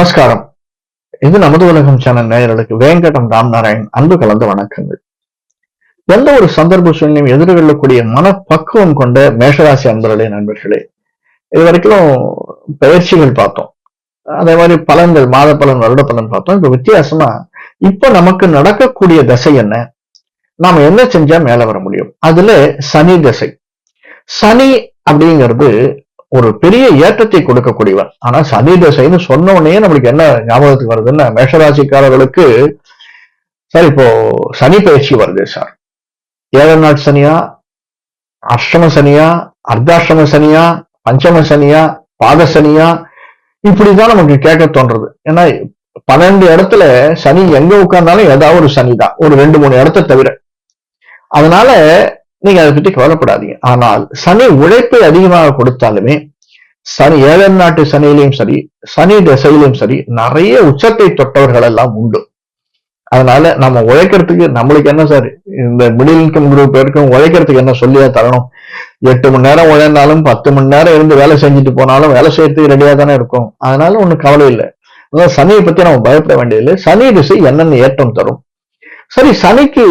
நமஸ்காரம். இது நமது உலகம் சேனல் நேயர்களுக்கு வேங்கடம் ராம்நாராயண் அன்பு கலந்த வணக்கங்கள். எந்த ஒரு சந்தர்ப்ப சூழ்நிலையும் எதிர்கொள்ளக்கூடிய மனப்பக்குவம் கொண்ட மேஷராசி அன்பர்களே, நண்பர்களே, இது வரைக்கும் பயிற்சிகள் பார்த்தோம். அதே மாதிரி பலன்கள், மாத பலன், வருட பலன் பார்த்தோம். இப்ப வித்தியாசமா இப்ப நமக்கு நடக்கக்கூடிய தசை என்ன, நாம என்ன செஞ்சா மேல வர முடியும்? அதுல சனி தசை. சனி அப்படிங்கிறது ஒரு பெரிய ஏற்றத்தை கொடுக்கக்கூடியவன். ஆனா சனி தசைன்னு சொன்ன உடனே நம்மளுக்கு என்ன ஞாபகத்துக்கு வருதுன்னா, மேஷராசிக்காரர்களுக்கு சார் இப்போ சனி பயிற்சி வருது சார், 7 நாள் சனியா, அஷ்டம சனியா, அர்த்தாஷ்டம சனியா, பஞ்சம சனியா, பாத சனியா, இப்படிதான் நமக்கு கேட்க தோன்றது. ஏன்னா 12 இடத்துல சனி எங்க உட்கார்ந்தாலும் ஏதாவது ஒரு சனி தான், ஒரு 2-3 இடத்தை தவிர. அதனால நீங்க அதை பத்தி கவலைப்படாதீங்க. ஆனால் சனி உழைப்பை அதிகமாக கொடுத்தாலுமே, சனி 7 நாட்டு சனியிலையும் சரி, சனி திசையிலும் சரி, நிறைய உச்சத்தை தொட்டவர்கள் எல்லாம் உண்டு. அதனால நம்ம உழைக்கிறதுக்கு நம்மளுக்கு என்ன சார், இந்த மிடில் இன்கம் குரூப் இருக்கும், உழைக்கிறதுக்கு என்ன சொல்லியா தரணும்? 8 மணி நேரம் உழைந்தாலும் 10 மணி நேரம் இருந்து வேலை செஞ்சுட்டு போனாலும் வேலை செய்யறதுக்கு ரெடியா தானே இருக்கும். அதனால ஒண்ணும் கவலை இல்லை. அதாவது சனியை பத்தி நம்ம பயப்பட வேண்டியதில்லை. சனி திசை என்னென்ன ஏற்றம் தரும். சரி, சனிக்கு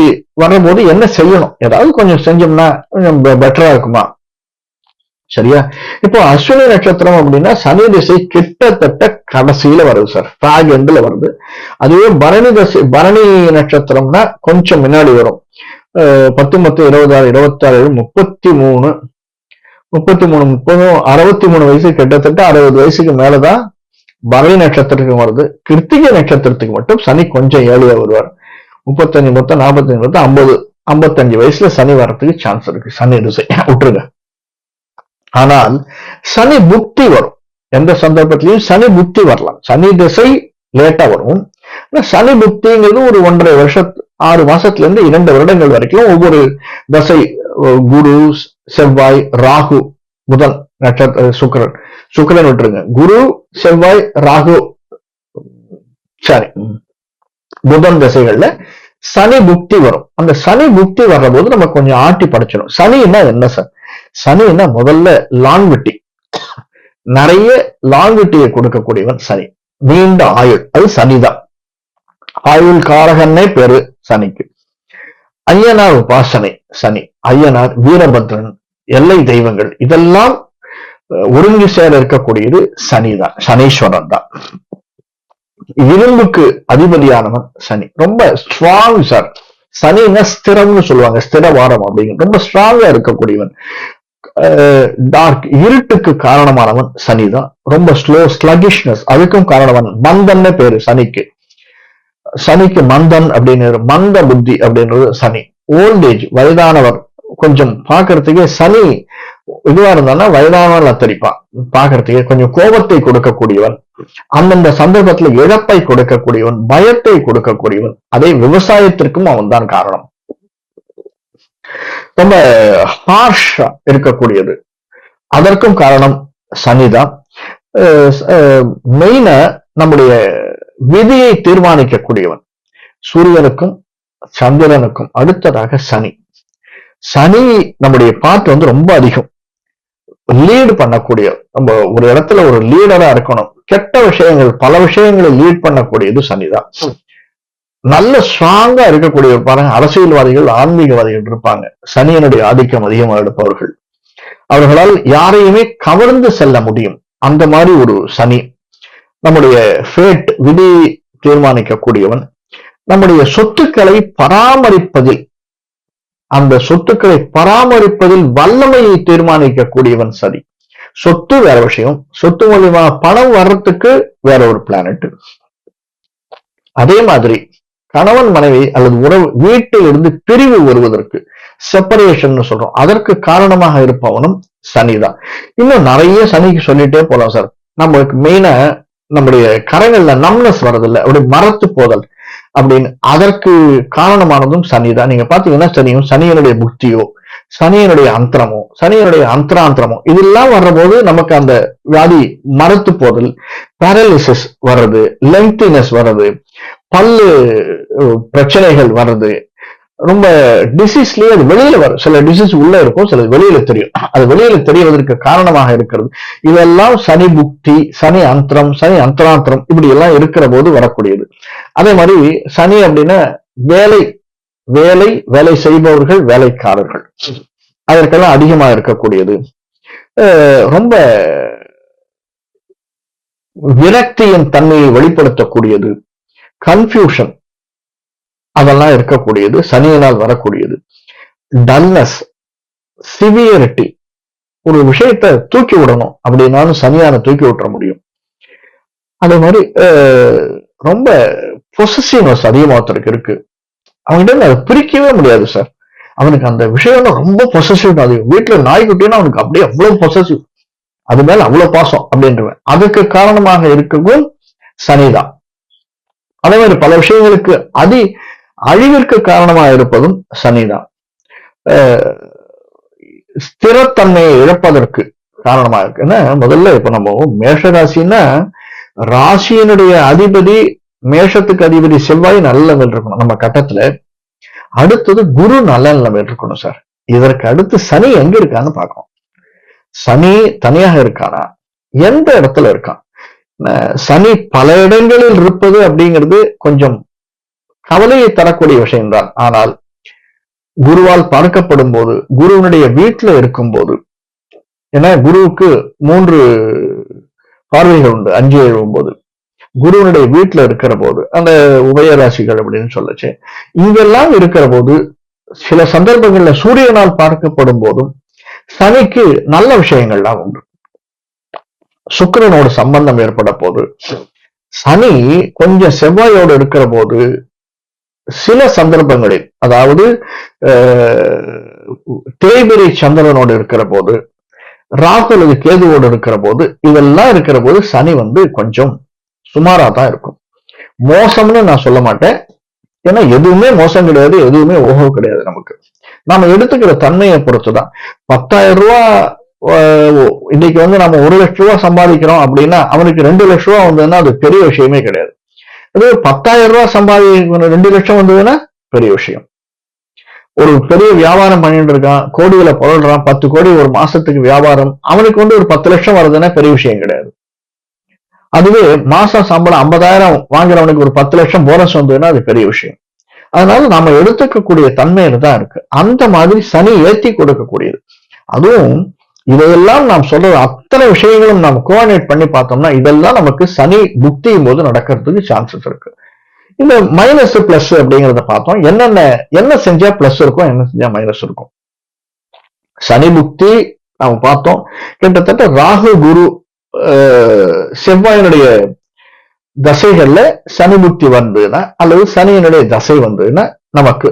வரும்போது என்ன செய்யணும்? ஏதாவது கொஞ்சம் செஞ்சோம்னா கொஞ்சம் பெட்டரா இருக்குமா? சரியா? இப்போ அஸ்வினி நட்சத்திரம் அப்படின்னா சனி திசை கிட்டத்தட்ட கடைசியில வருது சார், டாக் எண்ட்ல வருது. அதுவே பரணி திசை, பரணி நட்சத்திரம்னா கொஞ்சம் முன்னாடி வரும். 19, 26, 26, 33, 63 வயசு, கிட்டத்தட்ட 60 வயசுக்கு மேலதான் பரணி நட்சத்திரத்துக்கு வருது. கிருத்திகை நட்சத்திரத்துக்கு மட்டும் சனி கொஞ்சம் ஏழியா வருவார். 35, 45, 50, 55 வயசுல சனி வர்றதுக்கு சான்ஸ் இருக்கு. சனி திசை விட்டுருங்க. ஆனால் சனி புக்தி வரும். எந்த சந்தர்ப்பத்திலையும் சனி புக்தி வரலாம். சனி திசை லேட்டா வரும். சனி புக்திங்கிறது ஒரு 1.5 வருஷம், 6 மாசத்துல இருந்து 2 வருடங்கள் வரைக்கும் ஒவ்வொரு தசை, குரு, செவ்வாய், ராகு, புதன், நட்சத்திர சுக்கிரன் விட்டுருங்க. குரு, செவ்வாய், ராகு, சரி, புதன் திசைகள்ல சனி புக்தி வரும். அந்த சனி புக்தி வர்ற போது நம்ம கொஞ்சம் ஆட்டி படைச்சிடும். சனின்னா என்ன சார்? சனின்னா முதல்ல லாங்விட்டி, நிறைய லாங்விட்டியை கொடுக்கக்கூடியவன் சனி. நீண்ட ஆயுள், அது சனிதான். ஆயுள் காரகன்னே பேரு சனிக்கு. ஐயனார் உபாசனை சனி, ஐயனார், வீரபத்ரன், எல்லை தெய்வங்கள், இதெல்லாம் ஒருங்கி சேர இருக்கக்கூடியது சனிதான், சனீஸ்வரன் தான். இரும்புக்கு அதிபதியானவன் சனி. ரொம்ப ஸ்ட்ராங் சார். சனின்னா ஸ்திரம்னு சொல்லுவாங்க, ஸ்திரவாரம் அப்படிங்கிற ரொம்ப ஸ்ட்ராங்கா இருக்கக்கூடியவன். டார்க், இருட்டுக்கு காரணமானவன் சனிதான். ரொம்ப ஸ்லோ, ஸ்லகிஷ்னஸ், அதுக்கும் காரணவன். மந்தன்னு பேரு சனிக்கு. சனிக்கு மந்தன் அப்படின்னு, மந்த புத்தி அப்படின்றது சனி. ஓல்டேஜ், வயதானவர், கொஞ்சம் பாக்குறதுக்கே சனி இதுவா இருந்தான்னா வயதானவன் அத்தரிப்பான். பாக்குறதுக்கே கொஞ்சம் கோபத்தை கொடுக்கக்கூடியவன், அந்தந்த சந்தர்ப்பத்துல இழப்பை கொடுக்கக்கூடியவன், பயத்தை கொடுக்கக்கூடியவன். அதே விவசாயத்திற்கும் அவன் தான் காரணம். ரொம்ப ஹார்ஷா இருக்கக்கூடியது, அதற்கும் காரணம் சனிதான். மெயினா நம்முடைய விதியை தீர்மானிக்கக்கூடியவன். சூரியனுக்கும் சந்திரனுக்கும் அடுத்ததாக சனி. சனி நம்முடைய பார்ட் ரொம்ப அதிகம். லீடு பண்ணக்கூடிய, நம்ம ஒரு இடத்துல ஒரு லீடரா இருக்கணும். கெட்ட விஷயங்கள், பல விஷயங்களை லீட் பண்ணக்கூடியது சனிதான். நல்ல ஸ்ட்ராங்கா இருக்கக்கூடிய பாருங்க, அரசியல்வாதிகள், ஆன்மீகவாதிகள் இருப்பாங்க, சனியனுடைய ஆதிக்கம் அதிகமாக எடுப்பவர்கள். அவர்களால் யாரையுமே கவர்ந்து செல்ல முடியும். அந்த மாதிரி ஒரு சனி. நம்முடைய ஃபேட், விதி தீர்மானிக்கக்கூடியவன். நம்முடைய சொத்துக்களை பராமரிப்பதில், அந்த சொத்துக்களை பராமரிப்பதில் வல்லமையை தீர்மானிக்கக்கூடியவன் சனி. சொத்து வேற விஷயம், சொத்து மூலியமா பணம் வர்றதுக்கு வேற ஒரு பிளானட். அதே மாதிரி கணவன் மனைவி அல்லது உறவு, வீட்டில் இருந்து பிரிவு வருவதற்கு, செப்பரேஷன் சொல்றோம், அதற்கு காரணமாக இருப்பவனும் சனிதான். இன்னும் நிறைய சனிக்கு சொல்லிட்டே போலாம் சார். நம்மளுக்கு மெயினா நம்முடைய கரங்கள்ல நம்னஸ் வர்றதில்லை, அப்படி மரத்து போதல் அப்படின்னு, அதற்கு காரணமானதும் சனிதான். நீங்க பாத்தீங்கன்னா சனியும், சனியனுடைய புக்தியோ, சனியனுடைய அந்தரமோ, சனியனுடைய அந்தராந்திரமோ, இதெல்லாம் வர்ற போது நமக்கு அந்த வியாதி, மரத்து போதல், பேரலிசிஸ் வர்றது, லெங்தினஸ் வர்றது, பல்லு பிரச்சனைகள் வர்றது, ரொம்ப டிசீஸ்லயே அது வெளியில வரும். சில டிசீஸ் உள்ள இருக்கும், சில வெளியில தெரியும். அது வெளியில தெரியவதற்கு காரணமாக இருக்கிறது. இதெல்லாம் சனி புக்தி, சனி அந்தரம், சனி அந்தராந்தரம் இப்படி எல்லாம் இருக்கிற போது வரக்கூடியது. அதே மாதிரி சனி அப்படின்னா வேலை செய்பவர்கள், வேலைக்காரர்கள், அதற்கெல்லாம் அதிகமா இருக்கக்கூடியது. ரொம்ப விரக்தியின் தன்மையை வெளிப்படுத்தக்கூடியது, கன்ஃபியூஷன் அதெல்லாம் இருக்கக்கூடியது, சனியினால் வரக்கூடியது. டல்னஸ், சிவியரிட்டி, ஒரு விஷயத்தை தூக்கி விடணும் அப்படின்னாலும் சனியான தூக்கி விட்டுற முடியும். அதே மாதிரி ரொம்ப பொசசிவ்னஸ் அதிகமாகத்திற்கு இருக்கு. அவன்கிட்ட அதை பிரிக்கவே முடியாது சார். அவனுக்கு அந்த விஷயம் ரொம்ப பொசசிவ். அதிகம். வீட்டுல நாய்க்குட்டின்னா அவனுக்கு அப்படியே அவ்வளவு பொசசிவ், அது மேல அவ்வளவு பாசம் அப்படின்றவன். அதுக்கு காரணமாக இருக்கவும் சனிதான். அதே மாதிரி பல விஷயங்களுக்கு அழிவிற்கு காரணமாக இருப்பதும் சனிதான். ஸ்திரத்தன்மையை இழப்பதற்கு காரணமா இருக்கு. ஏன்னா முதல்ல இப்ப நம்ம மேஷராசின்னா ராசியினுடைய அதிபதி, மேஷத்துக்கு அதிபதி செவ்வாய் நல்ல நிலைமையில் இருக்கணும் நம்ம கட்டத்துல. அடுத்தது குரு நல்ல நிலைமையில் இருக்கணும் சார். இதற்கு அடுத்து சனி எங்க இருக்கான்னு பார்க்கணும். சனி தனியாக இருக்கானா, எந்த இடத்துல இருக்கான்? சனி பல இடங்களில் இருப்பது அப்படிங்கிறது கொஞ்சம் கவலையை தரக்கூடிய விஷயம்தான். ஆனால் குருவால் பார்க்கப்படும் போது, குருவனுடைய வீட்டுல இருக்கும் போது, ஏன்னா குருவுக்கு 3 பார்வைகள் உண்டு 5, 7, 9. குருவனுடைய வீட்டுல இருக்கிற போது அந்த உபயராசிகள் அப்படின்னு சொல்லச்சு, இங்கெல்லாம் இருக்கிற போது சில சந்தர்ப்பங்கள்ல சூரியனால் பார்க்கப்படும் போதும் சனிக்கு நல்ல விஷயங்கள்லாம் உண்டு. சுக்கிரனோட சம்பந்தம் ஏற்பட போது, சனி கொஞ்சம் செவ்வாயோடு இருக்கிற போது சில சந்தர்ப்பங்களில், அதாவது தேய்பிரை சந்திரனோடு இருக்கிற போது, ராகு அல்லது கேதுவோடு இருக்கிற போது, இதெல்லாம் இருக்கிற போது சனி கொஞ்சம் சுமாரா தான் இருக்கும். மோசம்னு நான் சொல்ல மாட்டேன். ஏன்னா எதுவுமே மோசம் கிடையாது, எதுவுமே ஓஹோ கிடையாது. நமக்கு நாம எடுத்துக்கிற தன்மையை பொறுத்துதான். 10,000 ரூபாய் இன்னைக்கு நம்ம 1 லட்சம் ரூபாய் சம்பாதிக்கிறோம் அப்படின்னா அவனுக்கு 2 லட்சம் ரூபாய் வந்ததுன்னா அது பெரிய விஷயமே கிடையாது. அது 10,000 ரூபாய் சம்பாதிக்கணும் 2 லட்சம் வந்ததுன்னா பெரிய விஷயம். ஒரு பெரிய வியாபாரம் பண்ணிட்டு இருக்கான், கோடிகளை புரள்றான், 10 கோடி ஒரு மாசத்துக்கு வியாபாரம், அவனுக்கு ஒரு 10 லட்சம் வருதுன்னா பெரிய விஷயம் கிடையாது. அதுவே மாசம் சம்பளம் 50,000 வாங்குறவனுக்கு ஒரு 10 லட்சம் போனஸ் வந்ததுன்னா அது பெரிய விஷயம். அதனால நாம எடுத்துக்கக்கூடிய தன்மையில தான் இருக்கு. அந்த மாதிரி சனி ஏற்றி கொடுக்கக்கூடியது. அதுவும் இதையெல்லாம் நாம் சொல்றது அத்தனை விஷயங்களும் நாம் கோஆர்டினேட் பண்ணி பார்த்தோம்னா இதெல்லாம் நமக்கு சனி புக்தியும் போது நடக்கிறதுக்கு சான்சஸ் இருக்கு. இந்த மைனஸ் பிளஸ் அப்படிங்கிறத பார்த்தோம். என்ன செஞ்சா பிளஸ் இருக்கும், என்ன செஞ்சா மைனஸ் இருக்கும். சனி புக்தி நாம் பார்த்தோம். கிட்டத்தட்ட ராகு குரு செவ்வாயினுடைய தசைகள்ல சனி புக்தி வந்ததுன்னா அல்லது சனியினுடைய தசை வந்ததுன்னா நமக்கு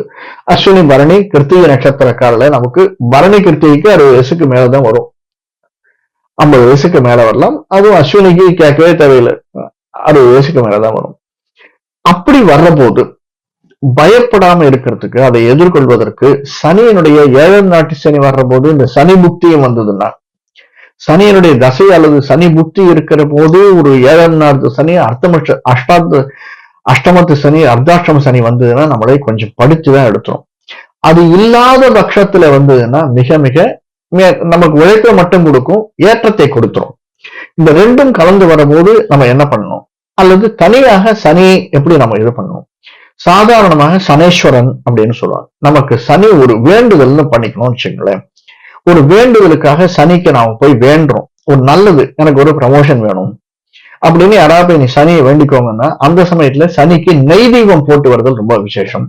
அஸ்வினி பரணி கிருத்திகை நட்சத்திரக்காரில் நமக்கு பரணி கிருத்திகைக்கு 60 வயசுக்கு மேலதான் வரும், 50 வயசுக்கு மேல வரலாம். அதுவும் அஸ்வினிக்கு கேட்கவே தேவையில்லை, 60 வயசுக்கு மேலதான் வரும். அப்படி வர்ற போது பயப்படாம இருக்கிறதுக்கு, அதை எதிர்கொள்வதற்கு சனியினுடைய 7ஆம் நாட்டு சனி வர்ற போது இந்த சனி புக்தியும் வந்ததுன்னா, சனியினுடைய தசை அல்லது சனி புக்தி இருக்கிற போது ஒரு 7ஆம் நாட்டு சனி அஷ்டமத்து சனி அர்த்தாஷ்டம சனி வந்ததுன்னா நம்மளை கொஞ்சம் படிச்சுதான் எடுத்துரும். அது இல்லாத பட்சத்துல வந்ததுன்னா மிக மிக நமக்கு உழைப்பை மட்டும் கொடுக்கும், ஏற்றத்தை கொடுத்துரும். இந்த ரெண்டும் கலந்து வரும்போது நம்ம என்ன பண்ணணும், அல்லது தனியாக சனி எப்படி நம்ம இது பண்ணணும். சாதாரணமாக சனேஸ்வரன் அப்படின்னு சொல்லுவாங்க. நமக்கு சனி ஒரு வேண்டுதல்னு பண்ணிக்கணும்னு வச்சுங்களேன். ஒரு வேண்டுதலுக்காக சனிக்கு நாம போய் வேண்டுறோம், ஒரு நல்லது, எனக்கு ஒரு ப்ரமோஷன் வேணும் அப்படின்னு யாராவது போய் நீ சனியை வேண்டிக்கோங்கன்னா அந்த சமயத்துல சனிக்கு நெய் தீபம் போட்டு வருதல் ரொம்ப விசேஷம்.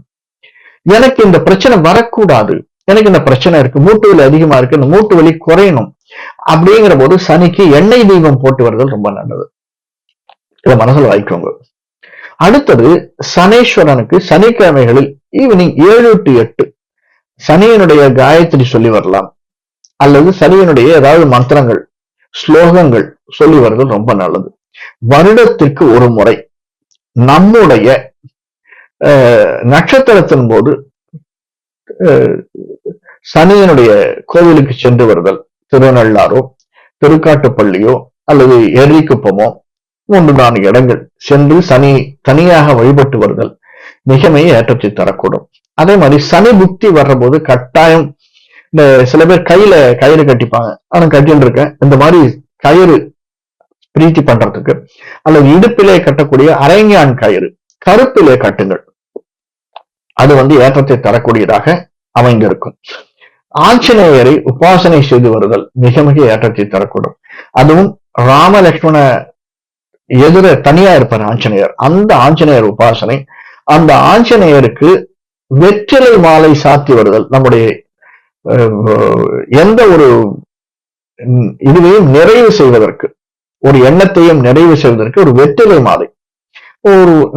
எனக்கு இந்த பிரச்சனை வரக்கூடாது, எனக்கு இந்த பிரச்சனை இருக்கு, மூட்டு வலி அதிகமா இருக்கு, இந்த மூட்டு வலி குறையணும் அப்படிங்கிற போது சனிக்கு எண்ணெய் தீபம் போட்டு வருதல் ரொம்ப நல்லது. இதை மனசுல வைக்கோங்க. அடுத்தது சனீஸ்வரனுக்கு சனிக்கிழமைகளில் ஈவினிங் 7 to 8 சனியனுடைய காயத்ரி சொல்லி வரலாம், அல்லது சனியனுடைய ஏதாவது மந்திரங்கள் ஸ்லோகங்கள் சொல்லி வருதல் ரொம்ப நல்லது. வருடத்திற்கு ஒரு முறை நம்முடைய நட்சத்திரத்தின் போது சனியனுடைய கோவிலுக்கு சென்று வருதல், திருநள்ளாரோ திருக்காட்டுப்பள்ளியோ அல்லது எரிக்குப்பமோ 3-4 இடங்கள் சென்று சனி தனியாக வழிபட்டு வருதல் மிக மிக ஏற்றத்தை தரக்கூடும். அதே மாதிரி சனி புக்தி வர்ற போது கட்டாயம் இந்த சில பேர் கையில கயிறு கட்டிப்பாங்க, ஆனா கட்டின்னு இருக்கேன். இந்த மாதிரி கயிறு பிரீத்தி பண்றதுக்கு அல்லது இடுப்பிலே கட்டக்கூடிய அரைஞான் கயிறு கருப்பிலே கட்டுங்கள். அது ஏற்றத்தை தரக்கூடியதாக அமைந்திருக்கும். ஆஞ்சநேயரை உபாசனை செய்து வருதல் மிக மிக ஏற்றத்தை தரக்கூடும். அதுவும் ராம லட்சுமண எதிர தனியா இருப்பார் ஆஞ்சநேயர். அந்த ஆஞ்சநேயர் உபாசனை, அந்த ஆஞ்சநேயருக்கு வெற்றிலை மாலை சாத்தி வருதல் நம்முடைய எந்த ஒரு இதுவையும் நிறைவு செய்வதற்கு, ஒரு எண்ணத்தையும் நிறைவு செய்வதற்கு ஒரு வெற்றிலை மாலை,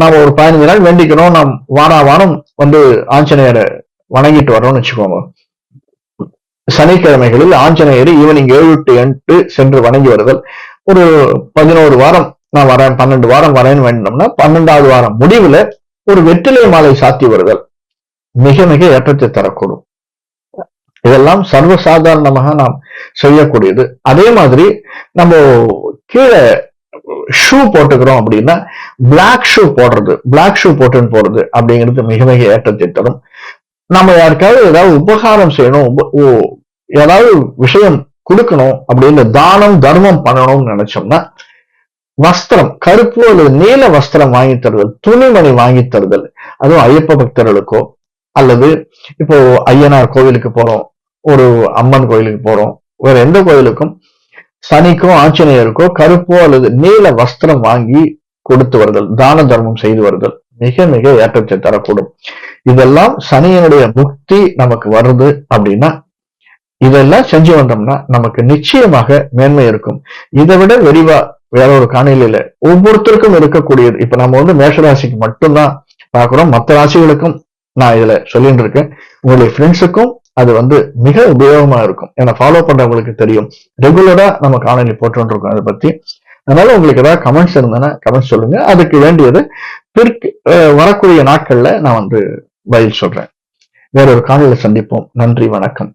நாம ஒரு 15 நாள் வேண்டிக்கிறோம், நாம் வாரம் ஆஞ்சநேயரை வணங்கிட்டு வரோம்னு வச்சுக்கோங்க. சனிக்கிழமைகளில் ஆஞ்சநேயர் ஈவினிங் 7 to 8 சென்று வணங்கி வருதல். ஒரு 11 வாரம் நான் வரேன், 12 வாரம் வரேன்னு வேண்டினோம்னா 12வது வாரம் முடிவுல ஒரு வெற்றிலை மாலை சாத்தி வருதல் மிக மிக ஏற்றத்தை தரக்கூடும். இதெல்லாம் சர்வசாதாரணமாக நாம் செய்யக்கூடியது. அதே மாதிரி நம்ம கீழே ஷூ போட்டுக்கிறோம் அப்படின்னா பிளாக் ஷூ போடுறது, பிளாக் ஷூ போட்டுன்னு போறது அப்படிங்கிறது மிக மிக ஏற்றத்தை தரும். நம்ம யாருக்காவது ஏதாவது உபகாரம் செய்யணும், ஏதாவது விஷயம் கொடுக்கணும் அப்படின்னு தானம் தர்மம் பண்ணணும்னு நினைச்சோம்னா வஸ்திரம், கருப்பு அல்லது நீல வஸ்திரம் வாங்கி தருதல், துணிமணி வாங்கி தருதல், அதுவும் ஐயப்ப பக்தர்களுக்கோ அல்லது இப்போ ஐயனார் கோவிலுக்கு போறோம், ஒரு அம்மன் கோயிலுக்கு போறோம், வேற எந்த கோயிலுக்கும் சனிக்கோ ஆஞ்சநேயருக்கோ கருப்போ அல்லது நீல வஸ்திரம் வாங்கி கொடுத்து வருதல், தான தர்மம் செய்து வருதல் மிக மிக ஏற்றத்தை தரக்கூடும். இதெல்லாம் சனியனுடைய முக்தி நமக்கு வருது அப்படின்னா இதெல்லாம் செஞ்சு வந்தோம்னா நமக்கு நிச்சயமாக மேன்மை இருக்கும். இதை விட விரிவா வேற ஒரு காணொலியில ஒவ்வொருத்தருக்கும் இருக்கக்கூடியது. இப்ப நம்ம மேஷராசிக்கு மட்டும்தான் பார்க்கிறோம், மற்ற ராசிகளுக்கும் நான் இதுல சொல்லிட்டு இருக்கேன். உங்களுடைய ஃப்ரெண்ட்ஸுக்கும் அது மிக உபயோகமா இருக்கும். ஏன்னா ஃபாலோ பண்றவங்களுக்கு தெரியும், ரெகுலரா நம்ம காணொலி போட்டு இருக்கோம் அதை பத்தி. அதனால உங்களுக்கு ஏதாவது கமெண்ட்ஸ் இருந்ததுன்னா கமெண்ட்ஸ் சொல்லுங்க. அதுக்கு வேண்டியது வரக்கூடிய நாட்கள்ல நான் பதில் சொல்றேன். வேற ஒரு காணொலியில சந்திப்போம். நன்றி, வணக்கம்.